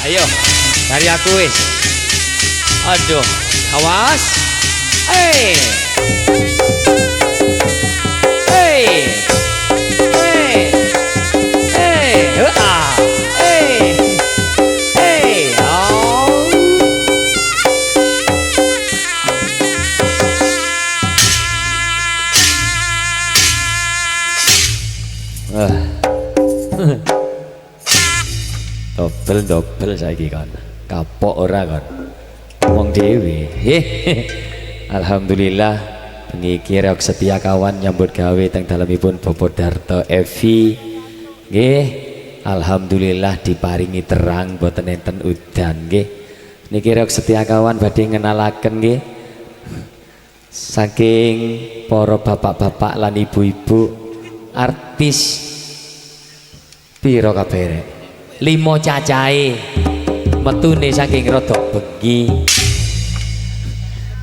Ayo, dari aku wis. Aduh, awas. Hey. Hey. Hey. Hey. Hey. Hey. Oh. Dobel saiki kon. Kapok ora kon. Wong dhewe. Alhamdulillah bengi iki rek setia kawan nyambut gawe teng dalemipun Bapak Darto Evi. Nggih. Alhamdulillah diparingi terang boten enten udan nggih. Niki rek setia kawan badhe ngenalaken nggih. Saking para bapak-bapak lan ibu-ibu artis piro kabeh rek? 5 cacahe metune saking rodok bengi.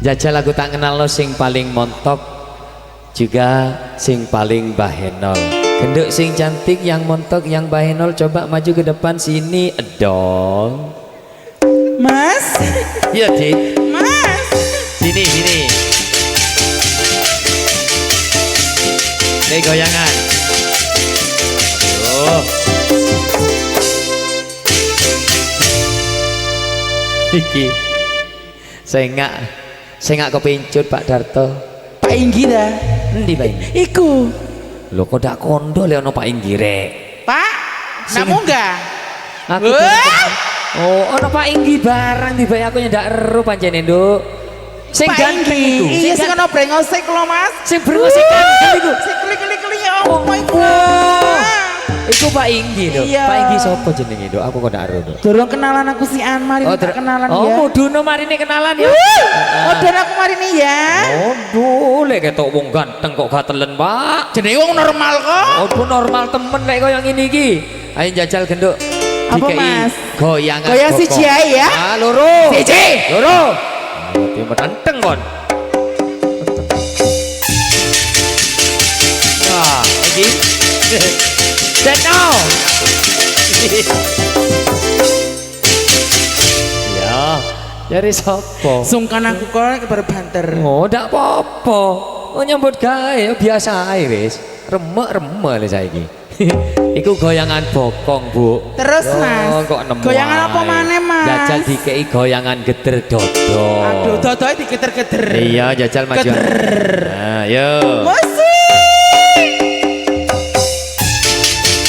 Jajal aku tak kenal lo sing paling montok juga sing paling bahenol. Genduk sing cantik yang montok yang bahenol coba maju ke depan sini dong. Mas. Iya Dik. Mas. Sini. Ini goyangan. Aduh. Iki saya nggak kepincut Pak Darto. Pak Inggi dah. Endi Pak Inggi? Iku. Lho kok dak kondo le ono Pak Inggi rek. Pak, nak munggah. Aku oh, ono Pak Inggi barang tiba aku ndak ero pancene, Nduk. Sing Pak ganteng Inggi. iku. Iya sing ono brengosek lho, Mas. Sing brengosek ganteng iku. Sing klik-klik ya Oh my God. god. Iku Pak Inggi, Nduk. Iya. Pak Inggi sapa jenenge, Nduk? Aku kok ndak ero, Nduk. Durung kenalan aku si Anmar ini tak kenalan ya. Oh, muduno marine kenalan ya. Oh, dan aku mari nih ya. Oh, boleh ketok wong ganteng kok gatelen, Pak. Jenenge wong normal kok. Oh, normal temen lek koyo ngene iki. Ayo jajal genduk. Apa, Dikei Mas? Goyangan. Goyang bokong. siji ae ya. Ah, loro. Siji. Loro. Dia menanteng kon. Wah, iki. Dan now. Ya, dari sopo? Sungkan aku kok baru banter. Oh, ndak apa-apa. Oh, nyambut gawe biasa ae wis. Remek-remek le saiki. Iku goyangan bokong, Bu. Terus, Yo, Mas. Kok nemu Goyangan ae. apa maneh, Mas? Jajal dikei goyangan geder dodo. Aduh, dodoe diketer-keter. Iya, jajal maju. Geder. Nah, yo. Musik.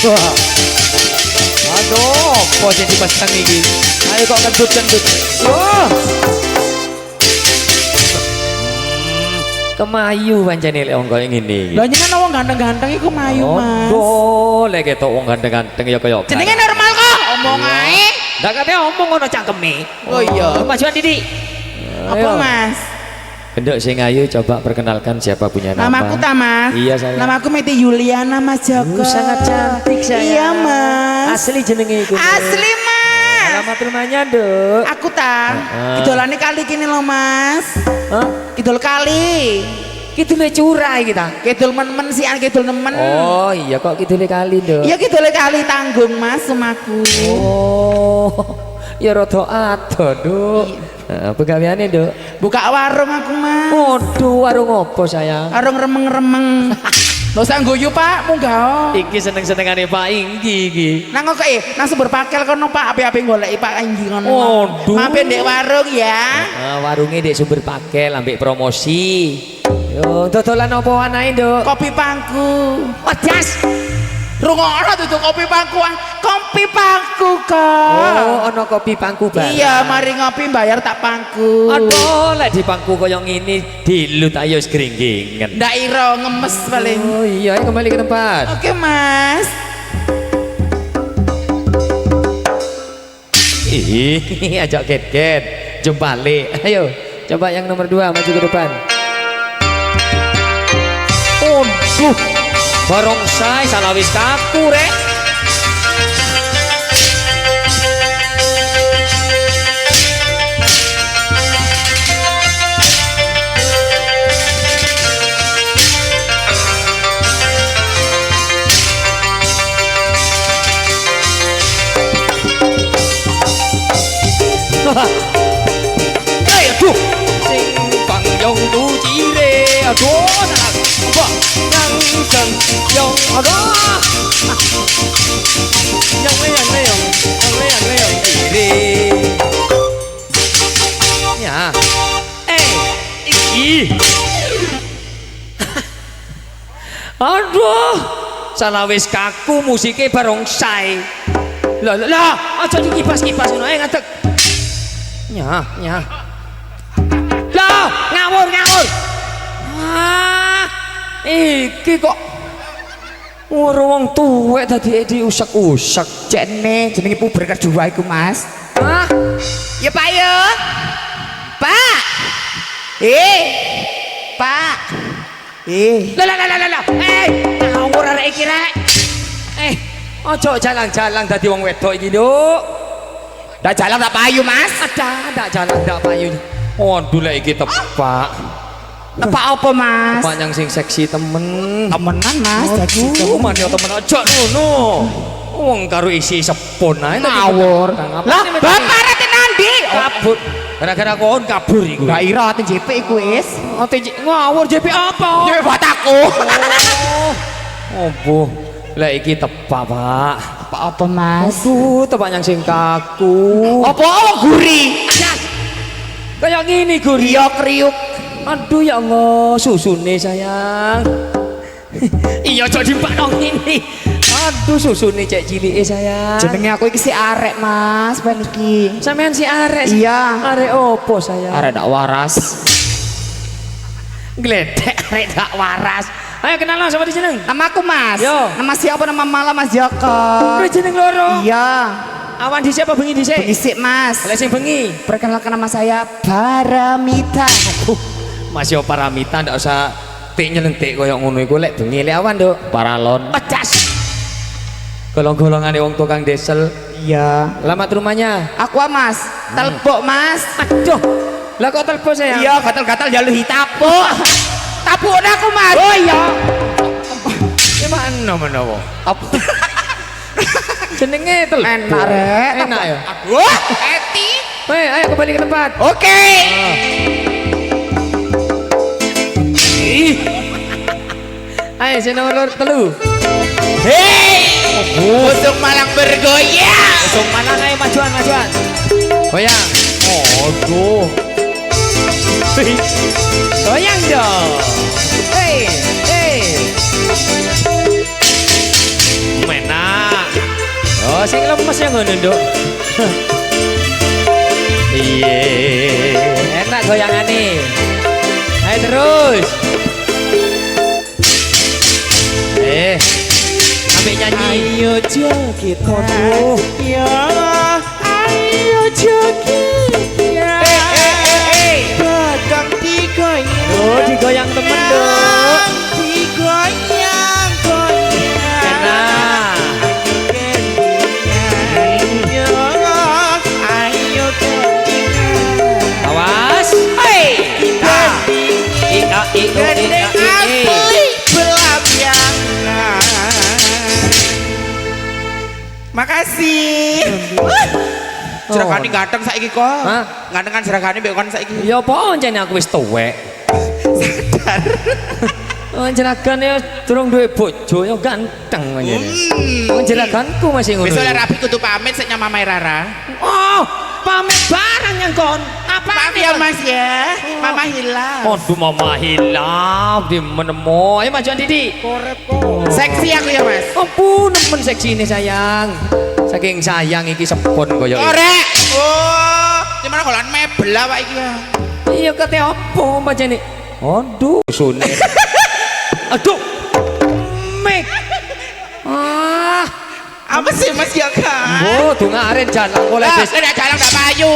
Wah. Aduh, kok jadi pasang iki. Ayo kok kentut-kentut. Wah. Kemayu pancene lek wong koyo ngene iki. Lah nyenengan wong ganteng-ganteng iku mayu, Mas. Oh, lek ketok wong ganteng-ganteng ya kaya. Jenenge normal kok, omong ae. Ndak kate omong ngono cangkeme. Oh iya. Majuan Didi. Apa, Mas? Genduk sing ayu coba perkenalkan siapa punya nama. Namaku ta, Mas? Iya, saya. Namaku Meti Yuliana, Mas Joko. Sangat cantik saya. Iya, Mas. Asli jenenge iku. Asli, Mas. Alamat rumahnya, Duk. Aku ta. Idolane kali kini loh, Mas. Hah? Kidul kali. Kidule curah iki ta. Kidul men-men sian kidul nemen. Oh, iya kok kidule kali, Duk. Iya kidul kali tanggung, Mas, semaku. Oh. Ya rada ado, Duk. Nah, pegaweane, Duk. Buka warung aku, Mas. Waduh, warung opo sayang? Warung remeng-remeng. Lo sang guyu, Pak, munggah. Iki seneng-senengane Pak Inggi iki. Nang kok nang sumber pakel kono, Pak, ape-ape goleki Pak Inggi ngono. Waduh. Mampir ndek warung ya. Warungnya di sumber pakel ambek promosi. Yo, dodolan apa anae, Nduk? Kopi pangku. Wadas. Rungokno dudu kopi pangku. Kopi pangku kok. Oh, ana kopi pangku bareng. Iya, mari ngopi bayar tak pangku. Aduh, lek di pangku koyo ngene dilut ayo wis gringgingen. Ndak ira ngemes paling. Oh iya, ayo kembali ke tempat. Oke, Mas. Ih, ajak ket-ket. Jumpa le. Ayo, coba yang nomor 2 maju ke depan. Aduh, barongsai salah wis kaku rek. aduh sing pangjong tu cire aduh apa yang sen yang aduh yang le cire ya iki aduh salah wis kaku musiknya barongsai lah aja dikipas-kipas ngono ngadeg nyah lah ngawur iki kok wong tuwek dadi diusak-usak jene jenenge puber kedua iku Mas. Ya Pak ya. Pak. Pak. Lah. Ngawur arek iki rek. Aja jalan-jalan dadi wong wedok iki, Nduk. Ndak jalan tak payu Mas. Ndak jalan ndak payu. Waduh lek iki tepak. Tepak apa Mas? Tepak yang sing seksi temen. Temenan Mas. Aduh, mane temen aja ngono. Wong karo isi sepon ae ngawur. Lah, bapak rete nandi? Kabur. Gara-gara kon kabur iku. Mbak Ira ate JP iku wis. Ate ngawur JP apa? JP bataku. Opo. Lah iki tepak, Pak. Tepak apa Mas? Aduh, tepak yang sing kaku. Apa guri? Kayak gini guri. Iya kriuk. Aduh ya Allah, susune sayang. Iya aja dipakno ngene. Aduh susune cek cilike sayang. Jenenge aku iki si arek Mas, ben iki. Sampean si arek. Iya. Arek opo sayang? Arek dak waras. Gledek arek dak waras. Ayo kenalan sama di jeneng. Namaku Mas. Yo. Nama siapa nama malam Mas Joko? Udah jeneng loro. Iya. Awan dhisik apa bengi dhisik? Bengi sik Mas. Lek sing bengi. Perkenalkan nama saya Paramita. Mas yo Paramita ndak usah tik nyelentik koyo ngono iku lek bengi lek awan, Nduk. Paralon. Pecas. Golong-golongane wong tukang desel. Iya. Alamat rumahnya? Aku Mas. Telpok Mas. Aduh. Lah kok telepon saya? Iya, gatal-gatal jalur hitapuk. Tapuk aku Mas. Oh iya. Gimana menawa? Apa? Jenenge telepon. Enak rek. Enak ya. Wah, eti. Ayo kembali ke tempat. Oke. Ayo si nomor 3. Hei. Usung Malang bergoyang. Usung Malang ayo majuan. Goyang. Aduh. Goyang dong. Hey. Menak. Oh, sing lemes ya ngono, Nduk. Iya. Enak goyangane. Ayo terus. Sampai nyanyi. Ayo joget. Aduh. Ya, ayo joget ya. Badang digoyang. Aduh, digoyang temen, Nduk. Digoyang. Enak. Ayo gendingan. Awas. Hei. Makasih. Jeragane ganteng saiki kok. Hah? Ganteng kan jeragane mbek kon saiki. Ya apa jane aku wis tuwek. Sadar. Oh, jeragane durung duwe bojo ya ganteng jane. Jeraganku masih ngono. Besok rapi kudu pamit sik nyama Mai Rara. Oh, pamit barang yang kon. Apa Maaf ya Mas ya. Mama hilang. Aduh mama hilang di menemu. Ayo majuan Didi. Seksi aku ya Mas. Ampun nemen seksi ini sayang. Saking sayang iki sepon koyo. Korek. Oh, di mana kolan mebel awak iki ya. Iya kate opo mbajane? Aduh sune. Aduh. Mek. Apa sih Mas Yoga? Oh, dungaren jalan oleh Lah, bis. nek jalan gak payu.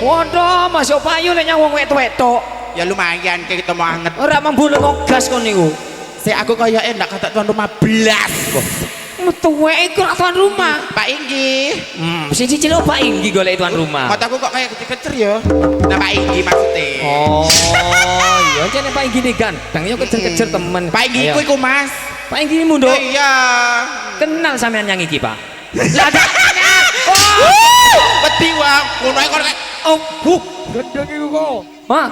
Waduh, masuk payu nek nyawang wetok-wetok. Ya lumayan kayak kita mau anget. Ora mambune ngegas kon niku. Saya aku kayak enak kata tuan rumah belas. Metuwek iku rak tuan rumah. Pak Inggi. Sing cicil Pak Inggi golek tuan rumah. Mataku kok kayak kecer ya. Nah Pak Inggi maksudnya. Oh, iya jane Pak Inggi nih ganteng yo kecer-kecer temen. Pak Inggi Ayo. iku Mas. Pak Inggi Mundo. Oh, iya. Kenal sampean yang iki, Pak. Lah ada. Peti wang. Ngono ae kok Oh, Gedeng iku kok. Mak.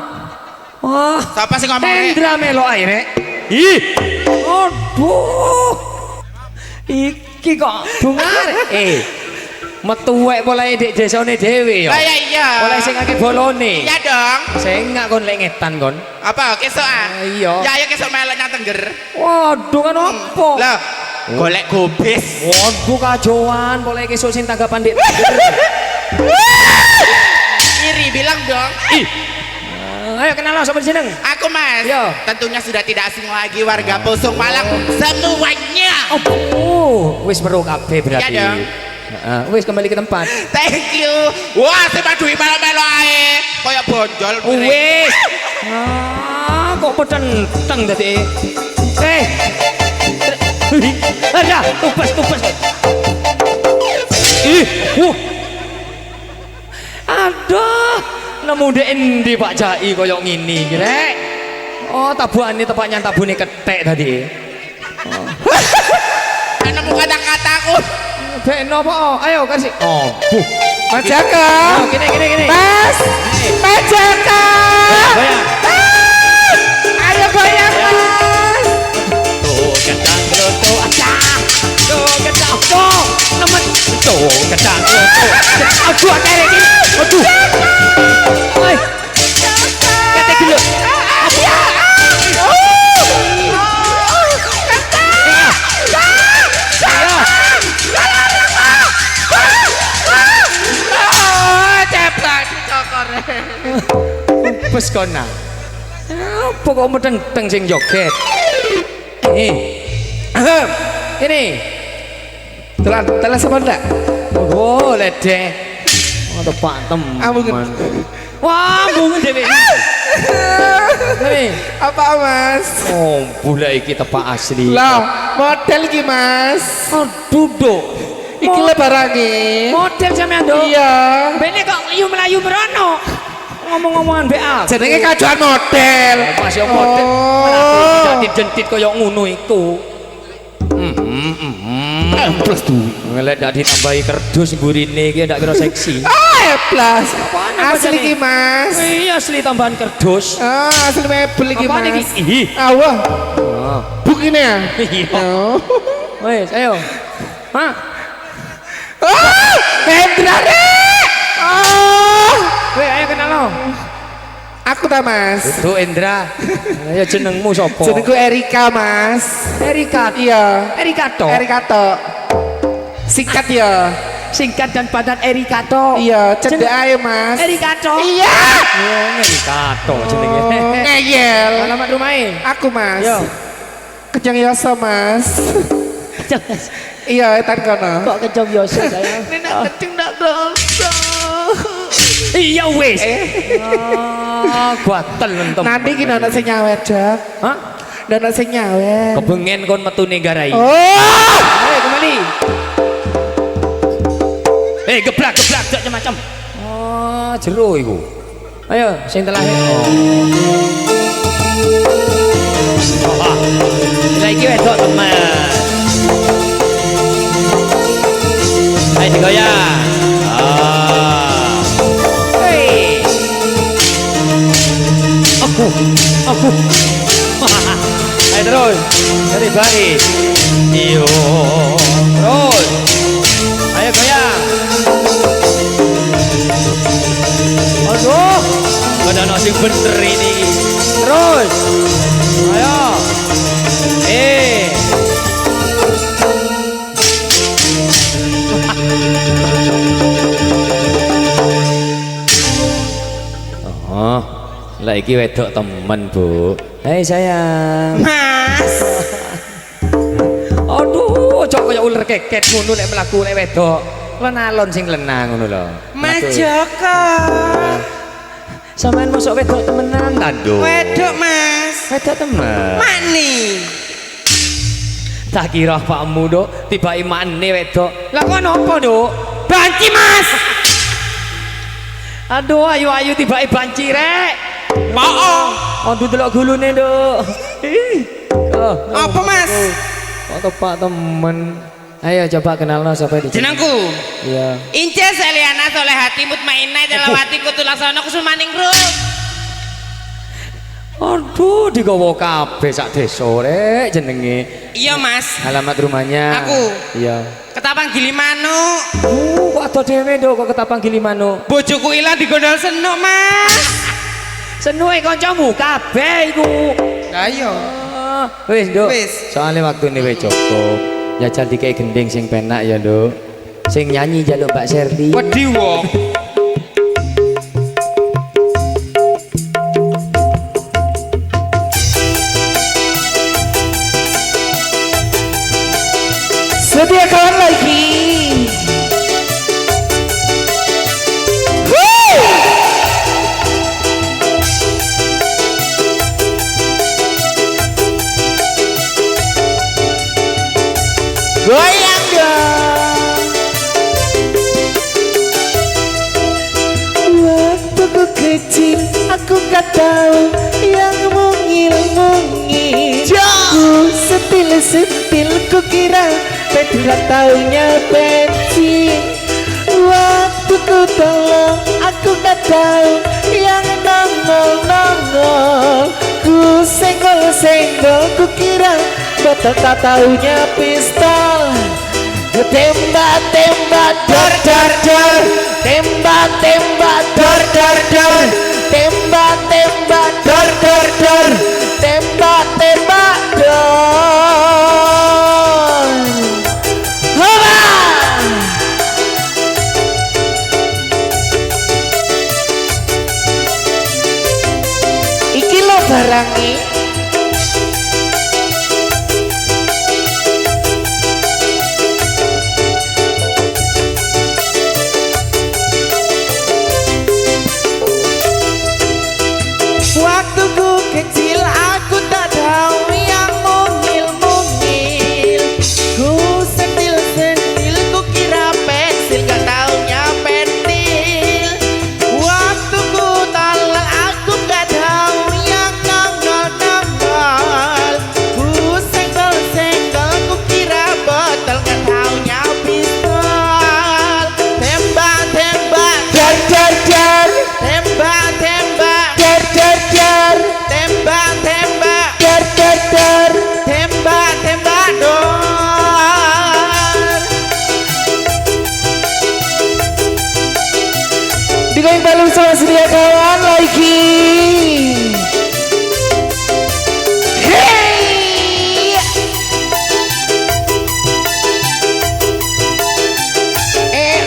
Wah. Sapa sing ngomong rek? Hendra melok ae rek. Ih. Aduh. Iki kok dungar. Metu wae mulai dek desane dhewe ya. Lah ya iya. Oleh sing akeh bolone. Iya dong. Sing ngak kon lek ngetan kon. Apa kesok ah? Iya. Ya ayo kesok melok nang Tengger. Waduh kan opo? Lah, golek gobis. Waduh kajoan boleh kesuk sing tanggapan dek. Iri bilang dong. Ih. Ayo kenal sama jeneng. Aku Mas. Yo. Tentunya sudah tidak asing lagi warga Pusung Malang semuanya. Oh, wis weruh kabeh berarti. Iya dong. Wis kembali ke tempat. Thank you. Wah, sing duwi melo-melo ae. Kaya bonjol. Wis. Kok petenteng dadi. Ada tupas. Aduh, nemu dek endi Pak Jai koyo ngene iki rek. Oh, tabuhane tepaknya tabune kethek tadi. Nemu kata-kataku. Dek nopo? Ayo kasih. Oh, Mas Jaka. Gini. Mas Jaka. Goyang. Ayo goyang Mas. Tuh kacang loto acah. Tuh kacang tuh nemen. Tuh kacang loto. Aduh akhirnya gini. Aduh. Oi. Ketek dulu. Bes kona. Apa kok medeng sing joget? Ini. Telah sama enggak? Boleh deh. Tepak teman. Wah, mungkin dhewe. Apa Mas? Oh, boleh iki tepak asli. Lah, model iki Mas. Aduh, Dok. Iki lebarane. Model sampean, Dok. Iya. Bene kok melayu merono. Ngomong-ngomongan BA. Jenenge kajuan model. Mas yo model. Malah dijentit koyo ngono iku. Plus tuh. Ngelek dak ditambahi kerdus gurine iki ndak kira seksi. Plus. Asli iki Mas. Iya asli tambahan kerdus. Asli mebel iki Apaan Mas. iki? Wah. Bukine ya? Iya. Wes, ayo. Mak. Hendra rek. Weh, ayo kenal lo. Aku ta Mas. Itu Endra. Ayo jenengmu sapa? Jenengku Erika Mas. Erika. Iya. Erika to. Erika to. Singkat ya. Singkat dan padat Erika to. Iya, cedek ae Mas. Erika to. Iya. Oh, Erika to jenenge. Ngeyel. Alamat rumahnya? Aku Mas. Yo. Kejang Yoso Mas. Iya, tan kono. Kok kejong Yoso saya? Nenek kecing ndak dosa. Iya wis. Gatel entem. Nanti ki ana sing nyawet, Dak. Hah? Ana sing nyawet. Kebengen kon metu garai. Oh! Ayo kembali. Geblak jak macam. Oh, jero iku. Ayo sing terakhir. Oh. Lagi wedok teman. Ayo digoyang. Aku. Ayo terus. Dari baik. Iyo. Terus. Ayo goyang. Aduh. Ada nasi bener ini. Terus. Ayo. Oh. Lagi wedok temen Bu. Hei sayang. Mas. Aduh, cok kaya ular keket ngono nek mlaku nek wedok. Lenalon sing lenang ngono lho. Mas Joko. Sampeyan mosok wedok temenan ta, Nduk? Wedok Mas. Wedok temen. Mani. Tak kira pakmu, Nduk, tibake mane wedok. Lah kok napa, Nduk? Banci Mas. Aduh, ayu-ayu tibake banci rek. Bohong. Aduh delok gulune, Nduk. Apa Mas? Kok tepak temen. Ayo coba kenalno sapa iki? Jenengku. Iya. Ince Seliana Solehati Mutmainah Jalawati Kutulaksana Kusumaningrum. Aduh, digawa kabeh sak desa rek jenenge. Iya, Mas. Alamat rumahnya. Aku. Iya. Ketapang Gilimanu. Kok ado dhewe nduk kok ketapang Gilimanu. Bojoku ilang digondol senuk, Mas. Senuke kancamu kabeh iku. Lah iya. Wis, Nduk. Wis. Soale waktune wis cukup. Jajal dikei gending sing penak ya, Nduk. Sing nyanyi jaluk Mbak Serti. Wedi wong. Setia kawan lagi. Goyang dong. Waktu ku kecil aku gak tahu yang mungil-mungil. Ku setil-setil ku kira tidak taunya bensin. Waktu ku tolong aku gak tahu yang nongol-nongol. Ku senggol-senggol ku kira betul tak taunya pistol. Tembak-tembak dor dor dor. Tembak-tembak dor dor dor. Tembak-tembak dor dor dor. Tembak-tembak dor. Hoba! Iki lo barangi. Waktu ku kecil aku tak tahu yang mungil-mungil. Ku sentil-sentil ku kira pensil gak taunya pentil. Waktu ku tolong aku gak tahu yang nongol-nongol. Ku senggol-senggol ku kira botol gak taunya pistol. Tembak-tembak dar dar dar. Tembak-tembak dar dar dar. Tembak-tembak dar dar dar. Tembak-tembak dor. Digoyang balung sama sedia kawan lagi. Hey!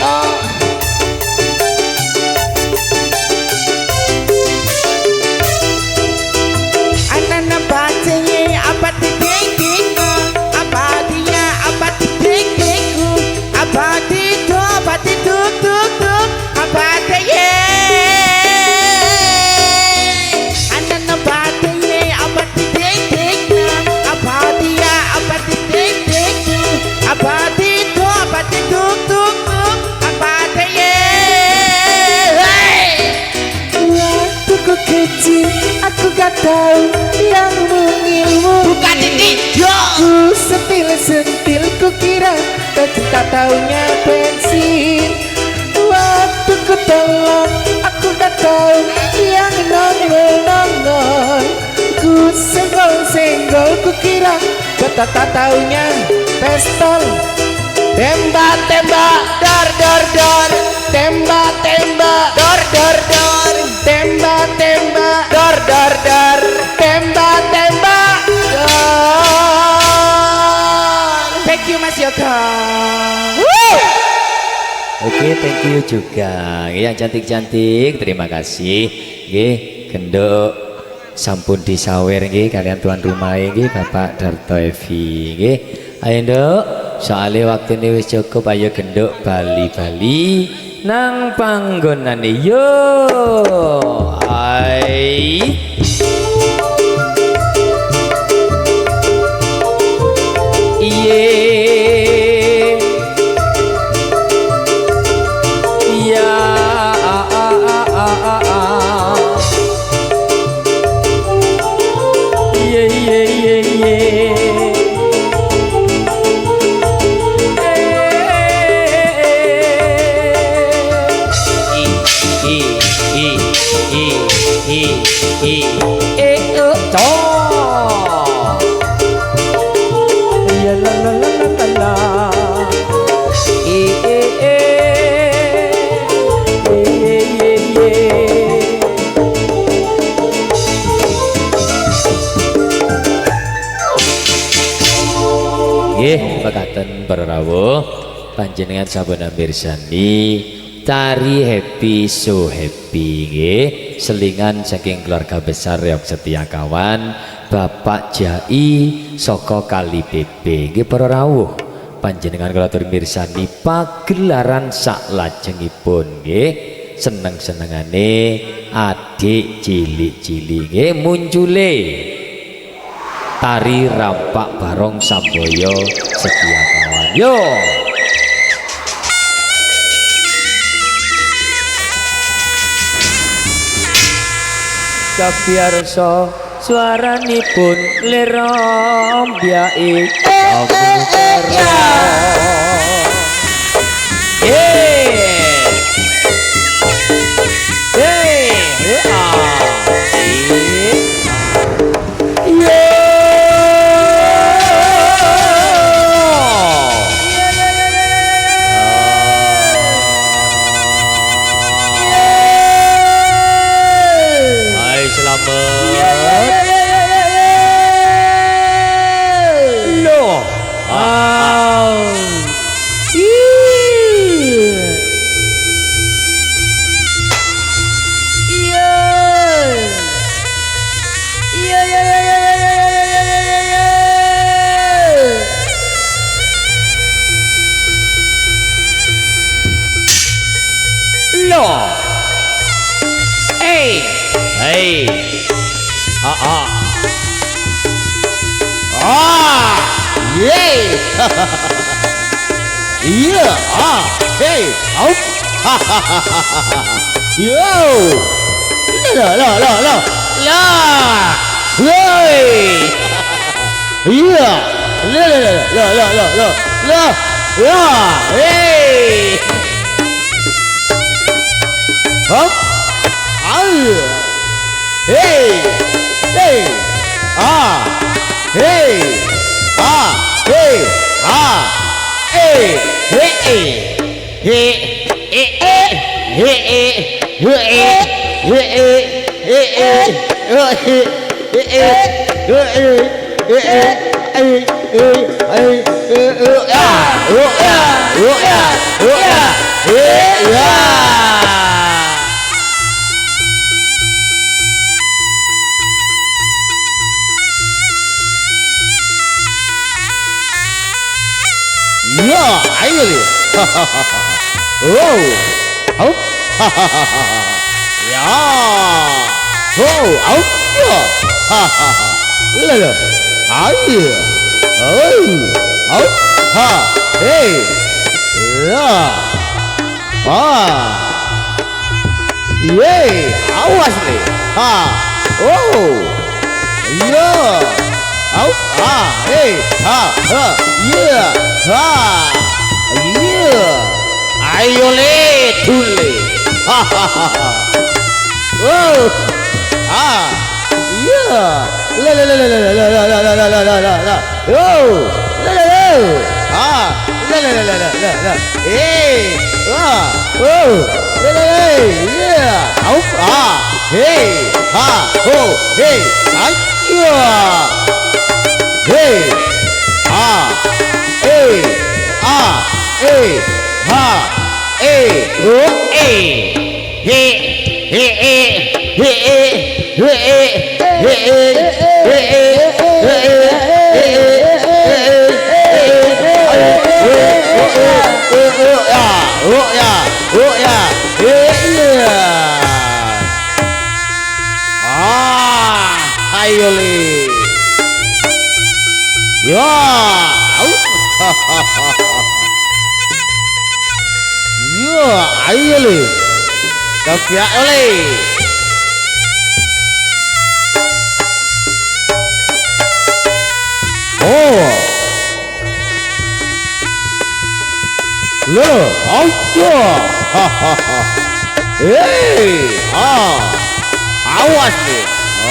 Oh. Anak-anak bacanya apa titikku, apa dia, apa titikku, apa titu, apa tituk, tuk, tuk, apa dia. Anak-anak bacanya apa titikku, apa dia, apa titikku, apa titu, apa tituk, tuk, tuk, apa dia. Waktu ku kecil aku gak tahu yang mungil-mungil. Buka titik, yo. Ku sentil-sentil ku kira tak taunya bensin. Waktu ku tolong aku gak tahu yang nongol-nongol. Ku senggol-senggol ku kira tak taunya pistol. Tembak-tembak dor dor dor. Tembak-tembak dor dor dor. Tembak-tembak dor dor dor. Tembak-tembak dor. Thank you Mas Yoga. Oke, thank you juga. Yang cantik-cantik, terima kasih. Nggih, genduk sampun disawer nggih kalian tuan rumah nggih Bapak Darto Evi nggih. Ayo Nduk, soale waktune wis cukup, ayo genduk bali-bali nang panggonane yo. Ai. Iye. co Ya la la la la la la. i e e nggih mekaten para rawuh panjenengan sampun mirsani tari happy so happy nggih selingan saking keluarga besar Reok Setia Kawan Bapak Jai saka Kali Bebe nggih para rawuh panjenengan kula atur mirsani pagelaran saklajengipun nggih seneng-senengane adik cilik-cilik nggih muncule tari rampak barong Samboyo Setia Kawan yo kapiarsa suaranipun lerom biai kamutera Iya, hey, out, yo, hey, iya, hey, hop, hey, hey, hey, hey, awas nih, ayo le tule, ayo le, ya, ayo le, kapiak le. Look, hey, awas nih.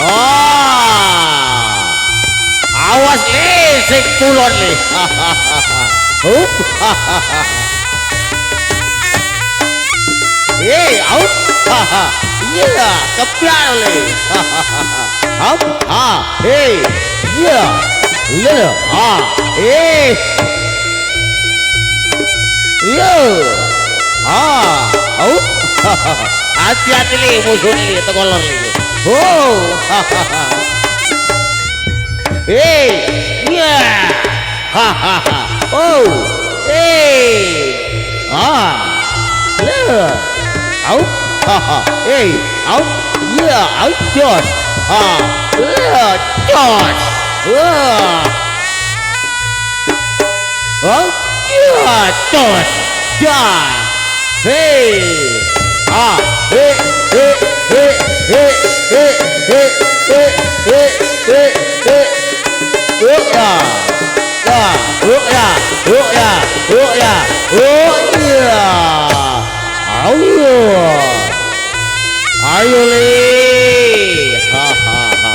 Oh. Awas nih sing kulon nih. Out. Iya, kepian nih. Up, hey, iya, iya, iya, out. Hati-hati nih musuh nih, tegolor nih. Oh, hey, iya, oh, hey, yeah, out, hey, out, yeah, out, Josh. Yeah, Josh. Oh, yeah, Josh. Yeah. Hey. Hey, hey, hey, hey, hey, hey, hey, hey, hey, hey. Oh, yeah. Yeah. Oh, yeah. Oh, yeah. Oh, yeah. Oh, yeah. Oh, yeah. Ayo, Lee. Ha, ha, ha.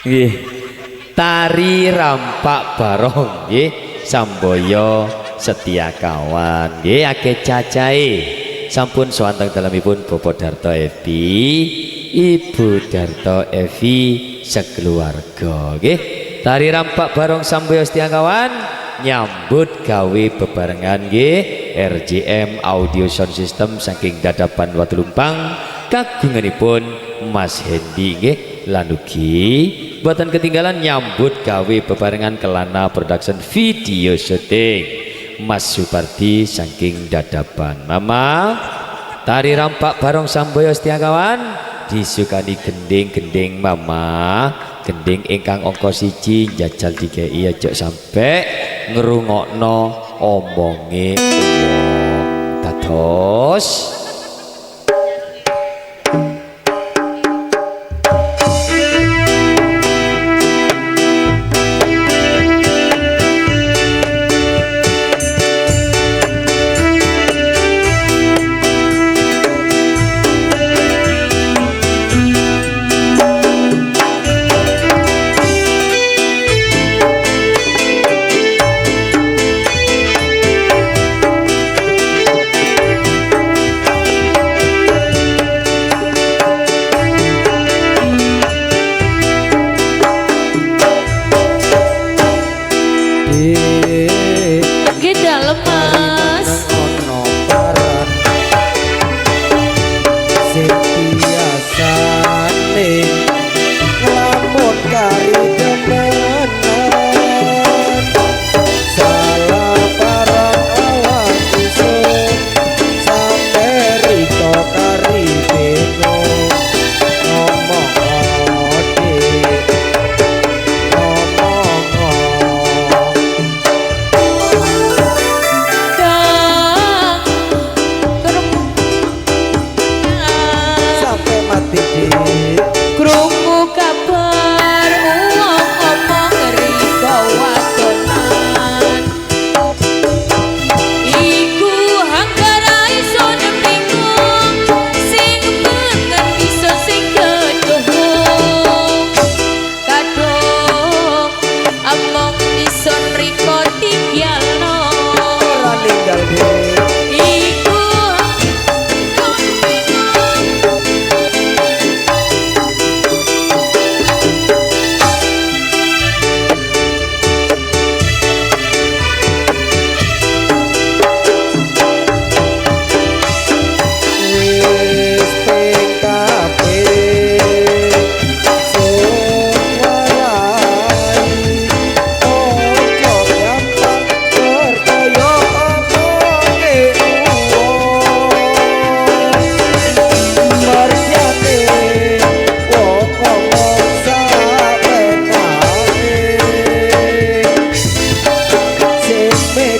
Nggih, tari rampak barong nggih Samboyo setia kawan nggih akeh cacahe sampun sawanteng dalemipun Bapak Darto Evi, Ibu Darto Evi sekeluarga nggih. Tari rampak barong Samboyo setia kawan nyambut gawe bebarengan nggih RJM Audio Sound System saking Dadapan Watulumpang kagunganipun Mas Hendi nggih lan ugi buatan ketinggalan nyambut gawe bebarengan Kelana Production video syuting Mas Supardi saking Dadapan. Mama tari rampak barong Samboyo setia kawan disukani gending-gending mama, gending ingkang angka 1 jajal dikei aja sampai ngerungokno omonge wong dados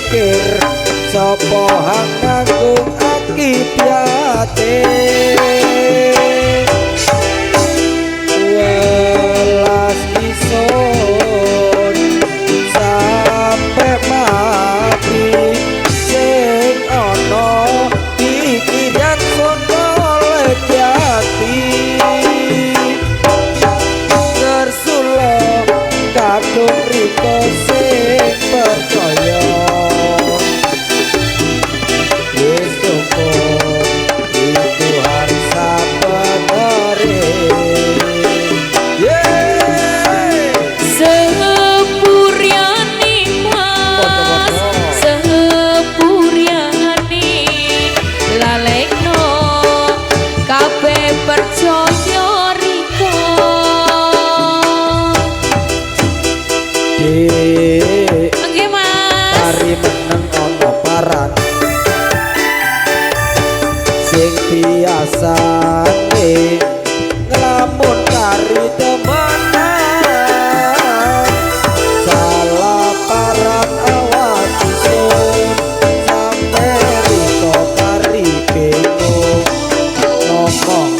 mikir sapa hang nanggung akibyate welas ison sampe mati sing ana pikiran sono lejati ngersula kadung riko sing percaya wis cukup itu harsa penere sepuriani mas sepuriani lalekno kabeh percaya riko nggih mas hari meneng ana paran sing biasane ngelamun kari temenan salah paran awan isun sampe riko kari bingung ngomong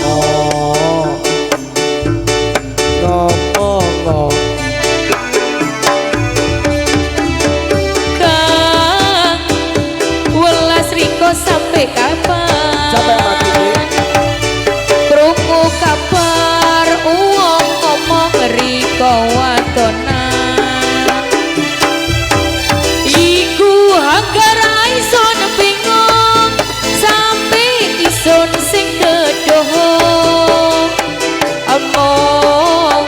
Kang welas riko sampai kapan sampai mati krungu kabar uang ngomong riko wadonan iku hagar ison bingung sampai ison sing kedoho omong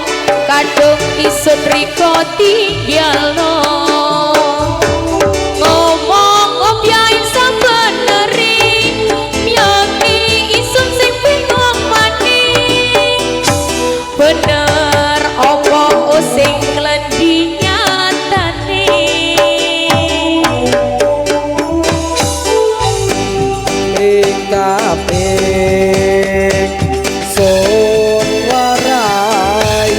kadung ison riko tinggalno ngomong obyai sabeneri miyangi isun sing bingung mani bener opo sing klendi nyatane kabeh sun warai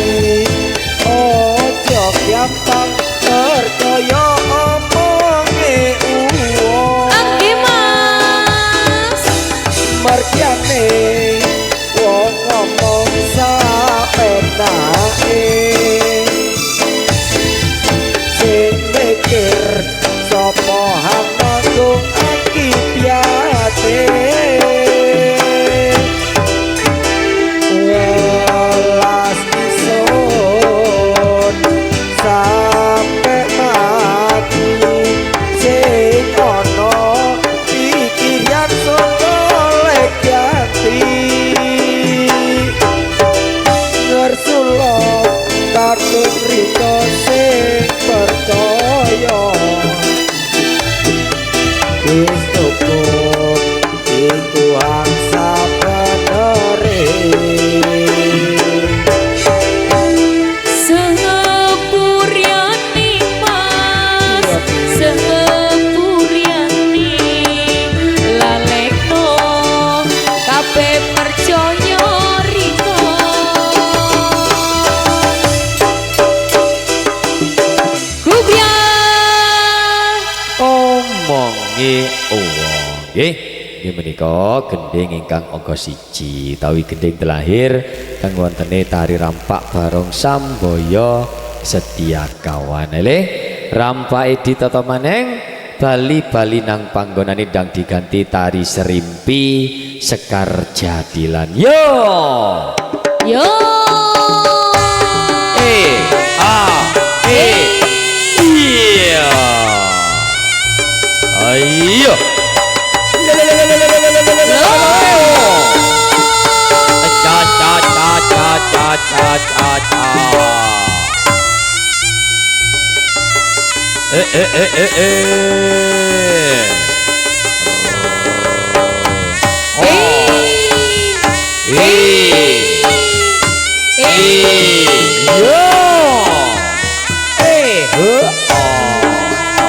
ojo gampang percaya omonge uwong angge mas merjane wong ngomong saenake sing mikir sapa hang nanggung akibyate welas isun sampe mati sing ana pikiran sono lejati ngersula kadung riko sing percaya wis cukup iku angsa penere sepuriani mas sepuriani lalekno kabeh percaya riko gubyang omonge uwong nggih inggih menika gending ingkang angka 1 utawi gending telahir kang wontene tari rampak barong Samboyo Setia Kawan le rampake ditata maneng bali-bali nang panggonane ndang diganti tari serimpi Sekar Jadilan yo yo iya ayo cha cha cha cha cha cha cha cha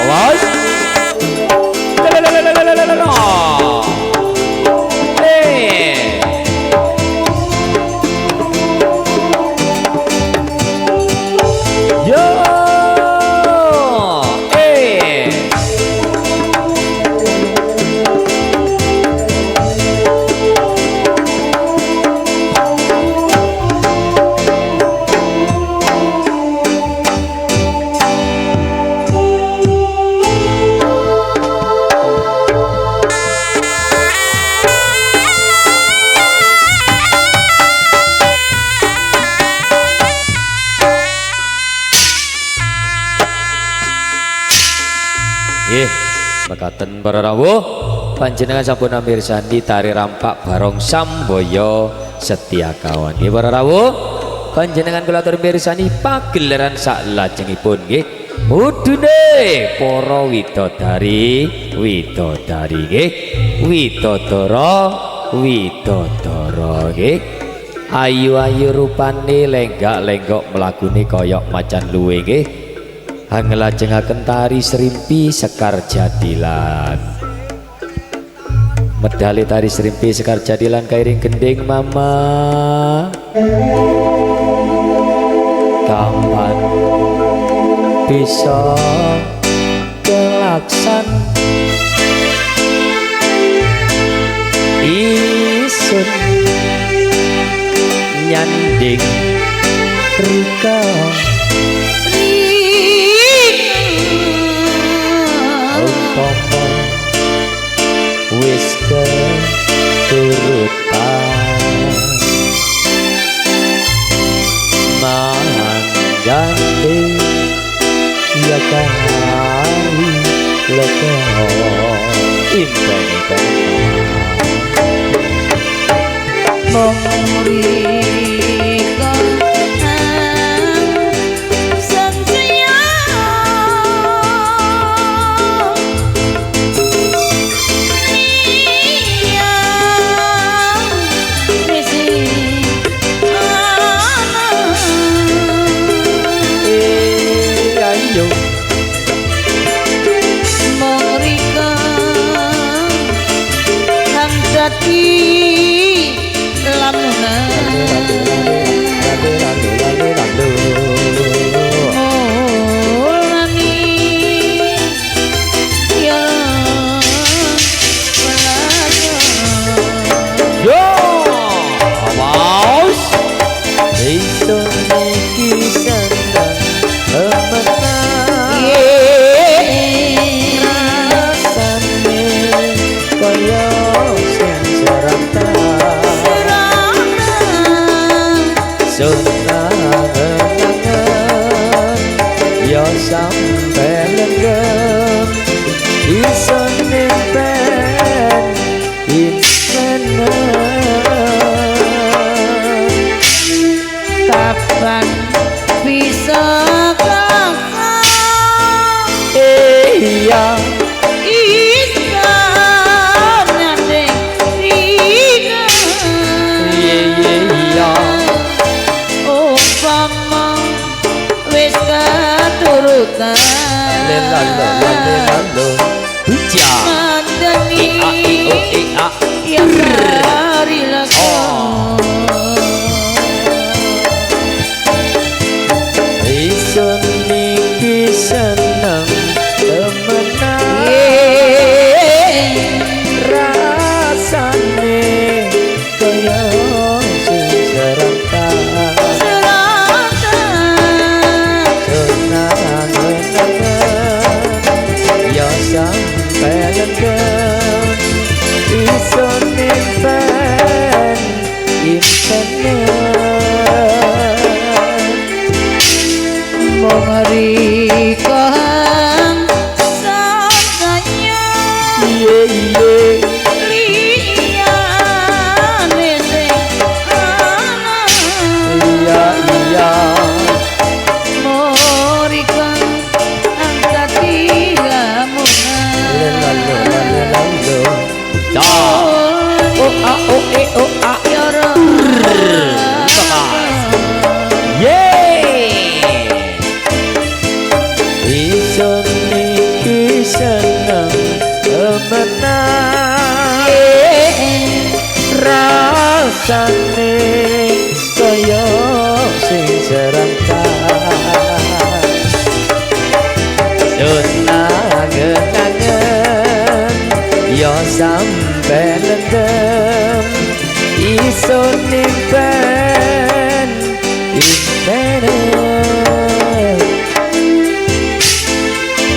awas mekaten para rawuh panjenengan sampun mirsani tari rampak barong Samboyo Setyakawan. Nggih para rawuh panjenengan kula atur mirsani pagelaran saklajengipun nggih mudune para widodari nggih widodara nggih ayu-ayu rupane lenggak-lenggok mlakune kaya macan luwe nggih nglajengaken tari Srimpi Sekar Jadilan. Medali tari Srimpi Sekar Jadilan kairing gending mama kapan bisa kelaksan isun nyanding rika umpama wis keturutan manggante ya kari loko impen Murika sensia iya resi ayo Murika kang dadi sampai lenggem iso nimpen kapan bisa kakak iya isa nyandeng rika iya umpama wis keturutan lelalo huja mandani ya dari lako isun niki seneng temenan rasane kaya sing serentak sampai lenggem iso nimpen mong rika satanya liyane sing ana iya Murika angkati lamunan isun niki seneng temenan rasane kaya sing serentak nangen yo sampai lenggem iso nimpen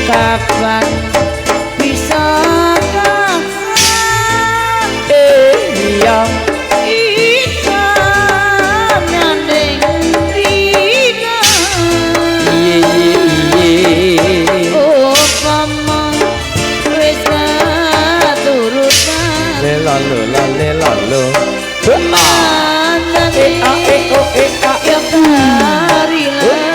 kapan bisa kakak iya isa nyandeng rika umpama lalu lale lalu Nanti ya karilah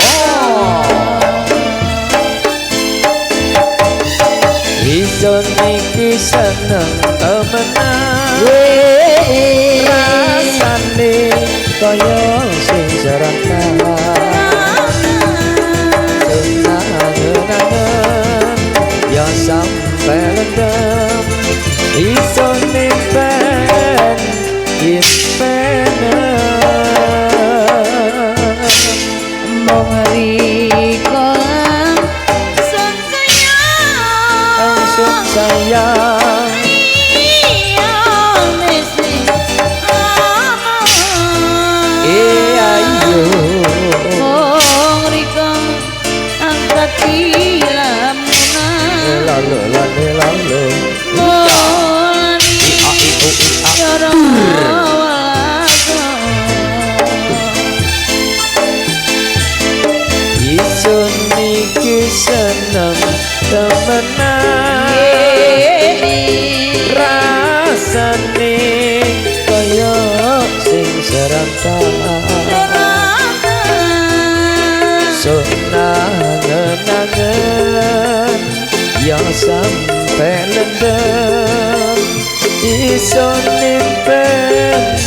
Isun iki seneng temenan rasane kaya sing serentak senangan ya sampe lendem isun impen mong riko sun sayang sayang iya mesti ayo mong riko angkat lamunan lalu lalu lalu mulani cara isun iki seneng temenan rasane kaya sing serentak senangan ya sampe lendem isun impen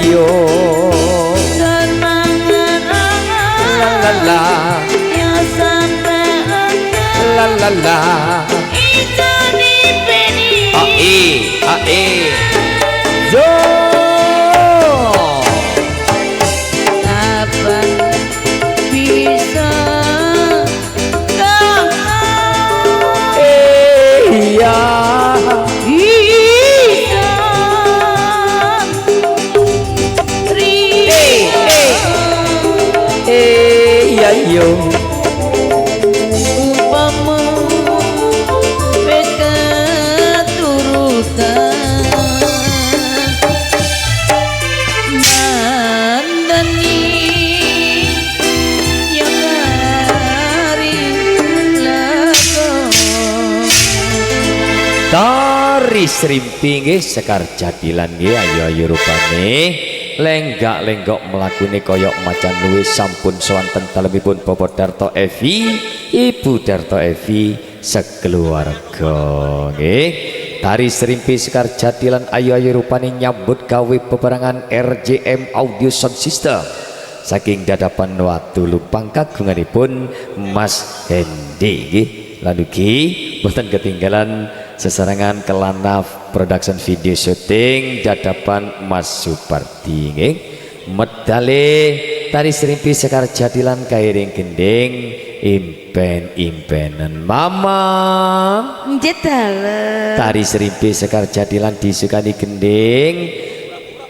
yo senangan la ya sampe la la la itu dipeni yo kapan bisa iya yo upamu wis keturutan mandani ya kari lakon tari srimpi nggih sekar jadilan nggih ayo rupane lenggak-lenggok melakune koyok macan luwih sampun sowanten dalemipun Bapak Darto Evi Ibu Darto Evi sekeluarga nggih tari serimpi sekar jadilan ayo rupane nyambut gawe bebarengan RJM Audio Sound System saking dadapan watu lupang kagunganipun Mas Hendi nggih lan ugi boten ketinggalan sesarengan kelanaf production video syuting dadapan Mas Supardi nggih medale tari serimpi sekar jadilan kairing gending impen-impenan mama jedal tari serimpi sekar jadilan disukani gending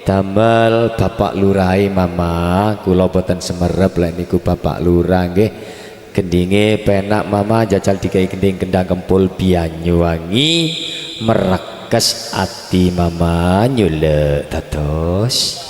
damel Bapak Lurah mama kula boten semerep lek niku Bapak Lurah nggih gendinge penak mama jajal dikai gending kendang kempul Banyuwangi merekes ati mama nyulek dados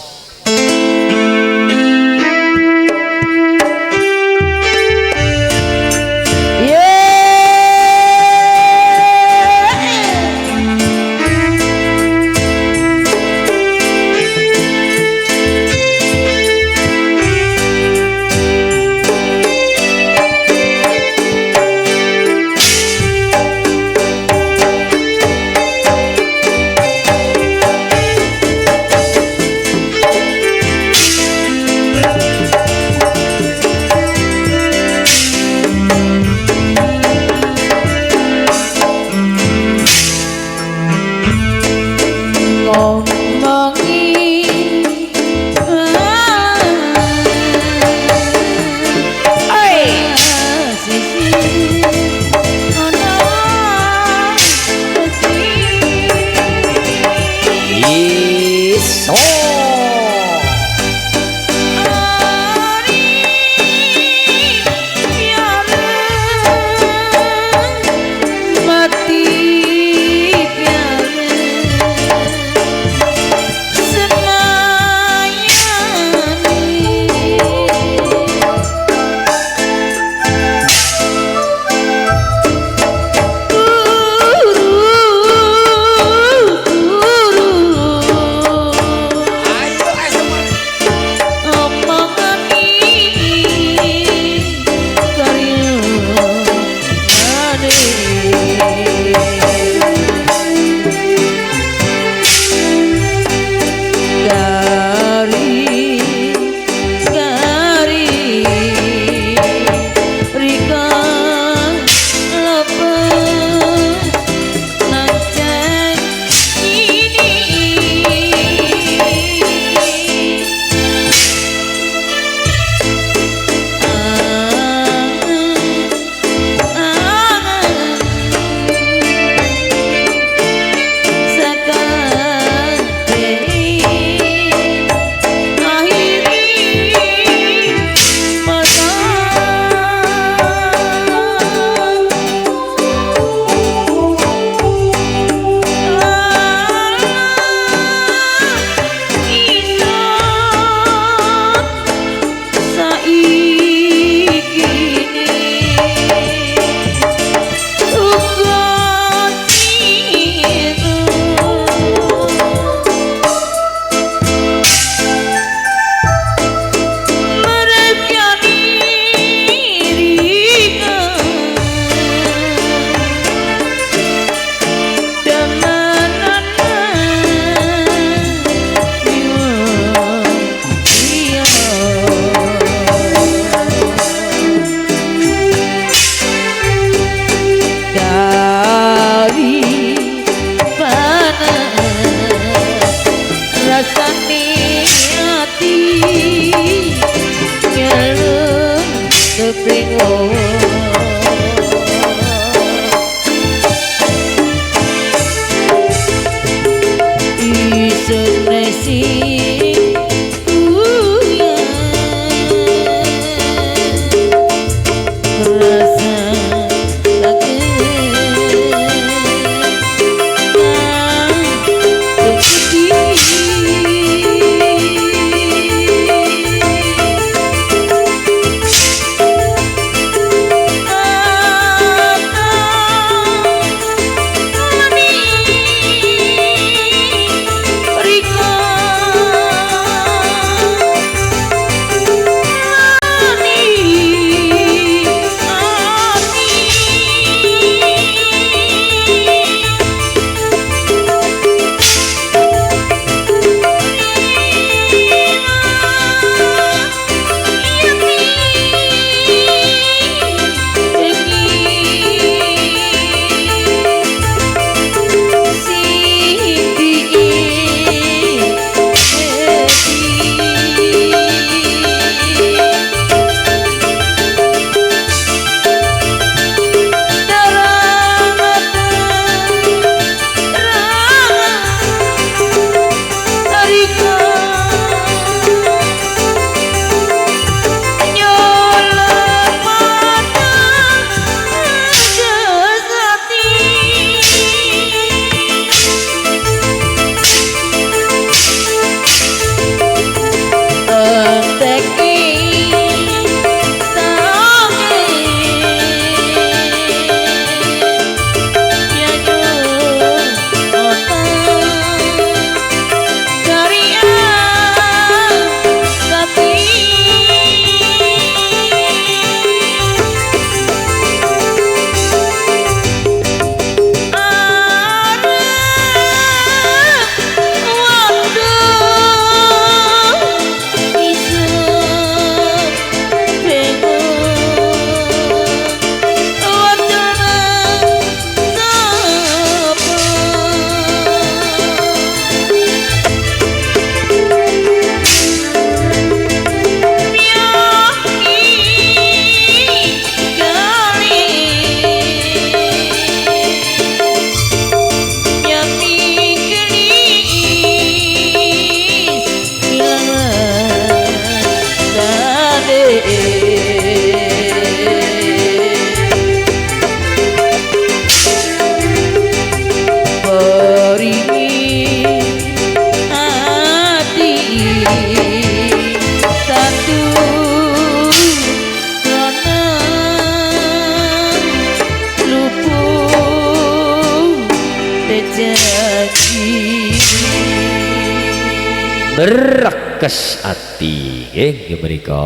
Berekes ati nggih menika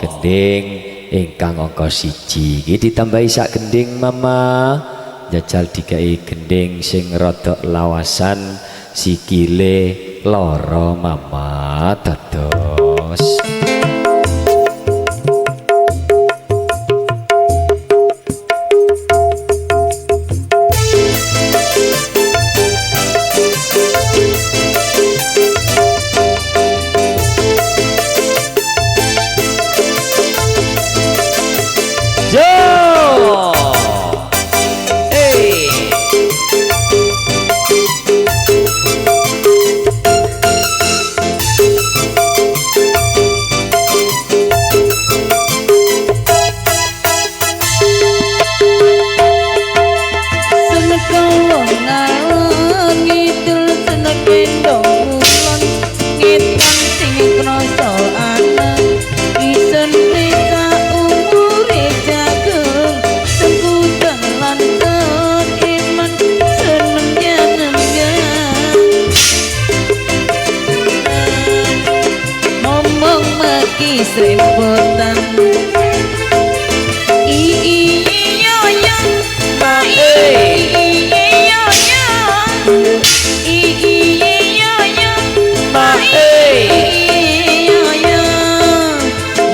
gending ingkang angka 1 nggih ditambahi sak gending mama jajal dikai gending sing rada lawasan sikile lara mama dados Serempotan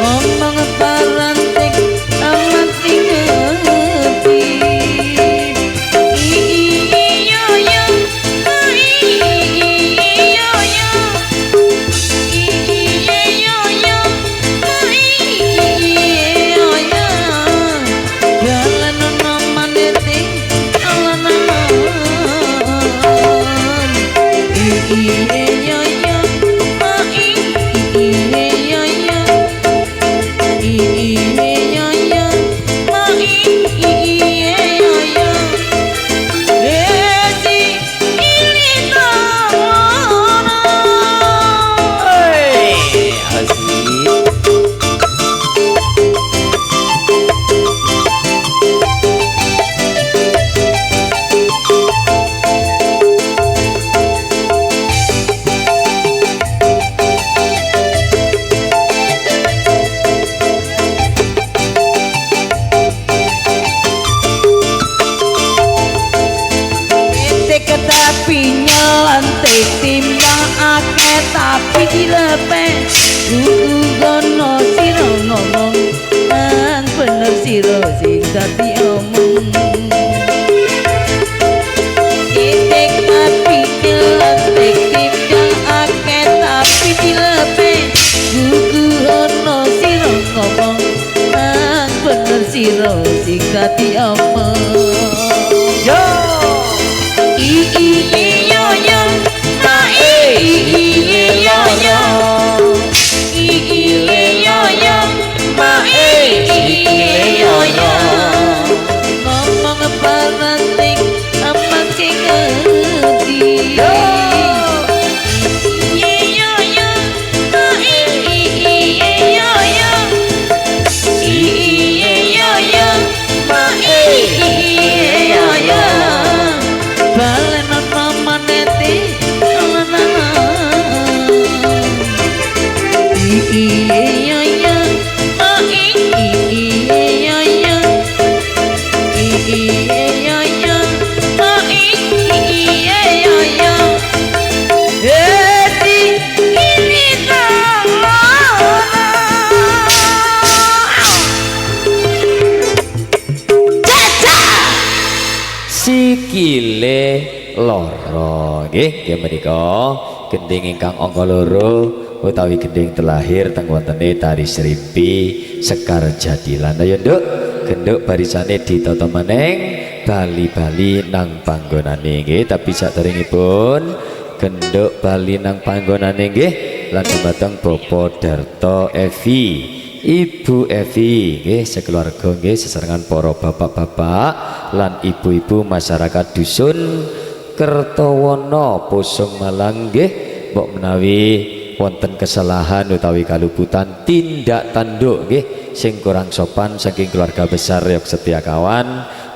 ngomong parantik amat ngerti timbang akeh tapi dilepe kudu gono sira ngomong nang bener sira sing dadi omong titik tapi dilepe timbang akeh tapi dilepe kudu gono sira ngomong nang bener sira sing dadi omong yo ngomong parantik amat sing ngerti sikile lara nggih ya menika gending ingkang angka 2 utawi gending telahir teng wontene tari Srimpi Sekar Jadilan ayo nduk genduk barisane ditata meneng bali-bali nang panggonane nggih tapi saderengipun genduk bali nang panggonane nggih lan dumateng Bapak Darto Evi Ibu Evi nggih sekeluarga nggih sesarengan para bapak-bapak lan ibu-ibu masyarakat dusun Kertowono Posong Malang nggih mbok menawi wonten kesalahan utawi kaluputan tindak tanduk nggih sing kurang sopan saking keluarga besar Yok Setiakawan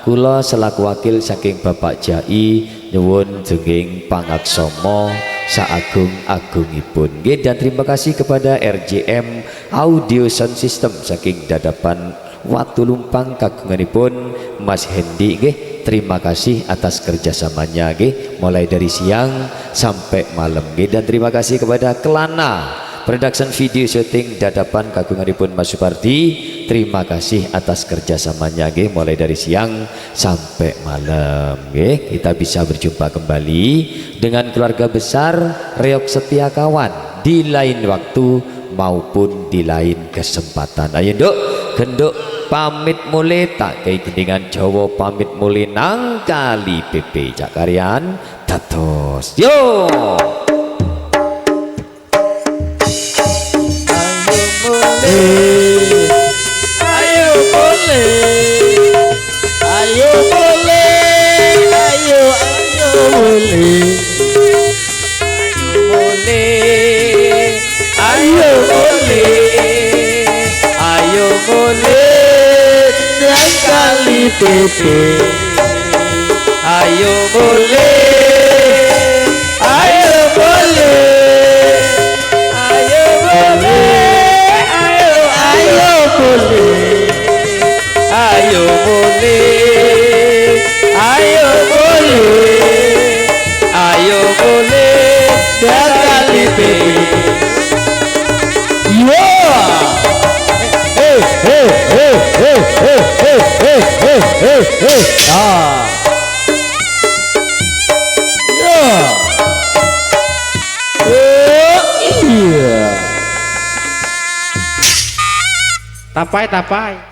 kula selaku wakil saking Bapak Jai nyuwun jengging pangaksama saagung-agungipun nggih. Dan terima kasih kepada RJM Audio Sound System saking dadapan Watulumpang kagunganipun Mas Hendi nggih. Terima kasih atas kerjasamanya nggih, mulai dari siang sampai malam nggih. Dan terima kasih kepada Kelana Production Video Shooting dadapan kagunganipun Mas Supardi. Terima kasih atas kerjasamanya nggih, mulai dari siang sampai malam nggih. Kita bisa berjumpa kembali dengan keluarga besar Reok Setia Kawan di lain waktu maupun di lain kesempatan. Ayo nduk genduk pamit mulai tak kayak gendingan Jawa pamit mulai nang kali PP cak karyan dados yo. Ayo boleh, ayo boleh, ayo boleh, ayo boleh, ayo boleh, yang kali PP. Ayo boleh, ayo boleh, ayo boleh, ayo boleh, ayo boleh, ayo boleh, ayo boleh, dan kali PP. Tapai.